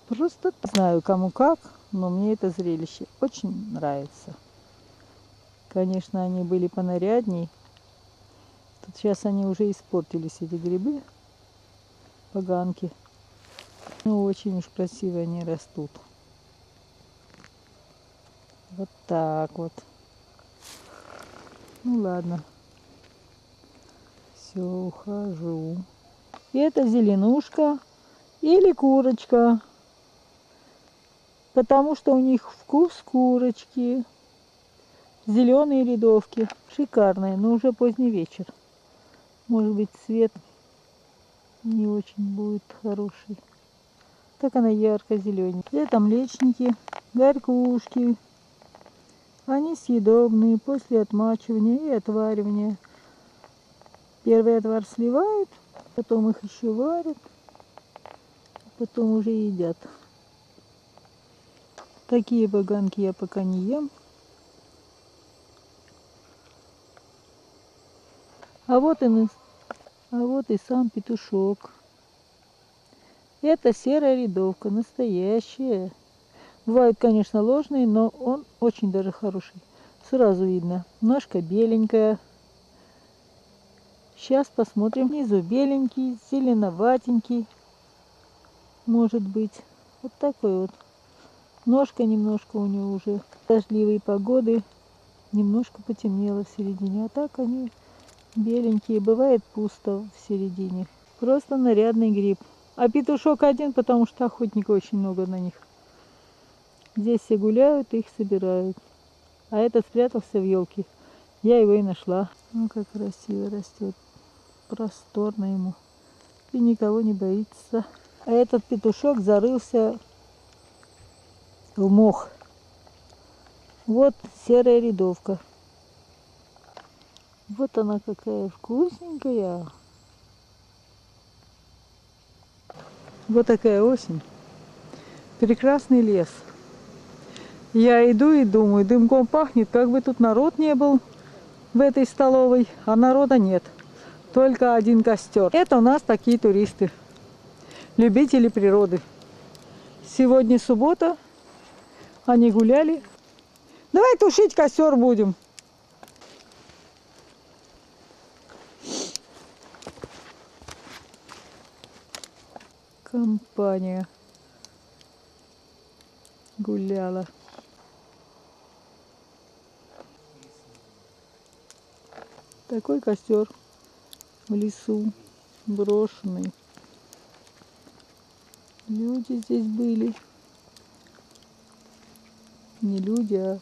Просто не знаю, кому как, но мне это зрелище очень нравится. Конечно, они были понарядней. Тут сейчас они уже испортились, эти грибы, поганки. Ну, очень уж красиво они растут. Вот так вот. Ну ладно. Все, ухожу. И это зеленушка или курочка. Потому что у них вкус курочки. Зеленые рядовки. Шикарные, но уже поздний вечер. Может быть, цвет не очень будет хороший. Так она ярко-зелененькая. Это млечники, горькушки. Они съедобные после отмачивания и отваривания. Первый отвар сливают, потом их еще варят, потом уже едят. Такие поганки я пока не ем. А вот и сам петушок. Это серая рядовка, настоящая. Бывают, конечно, ложные, но он очень даже хороший. Сразу видно. Ножка беленькая. Сейчас посмотрим. Внизу беленький, зеленоватенький. Может быть. Вот такой вот. Ножка немножко у него уже дождливые погоды. Немножко потемнело в середине. А так они беленькие. Бывает пусто в середине. Просто нарядный гриб. А петушок один, потому что охотников очень много на них. Здесь все гуляют, их собирают. А этот спрятался в елке. Я его и нашла. Ну, как красиво растет. Просторно ему. И никого не боится. А этот петушок зарылся в мох. Вот серая рядовка. Вот она какая вкусненькая. Вот такая осень. Прекрасный лес. Я иду и думаю, дымком пахнет, как бы тут народ не был в этой столовой, а народа нет. Только один костер. Это у нас такие туристы, любители природы. Сегодня суббота, они гуляли. Давай тушить костер будем. Компания гуляла. Такой костер в лесу, брошенный. Люди здесь были. Не люди, а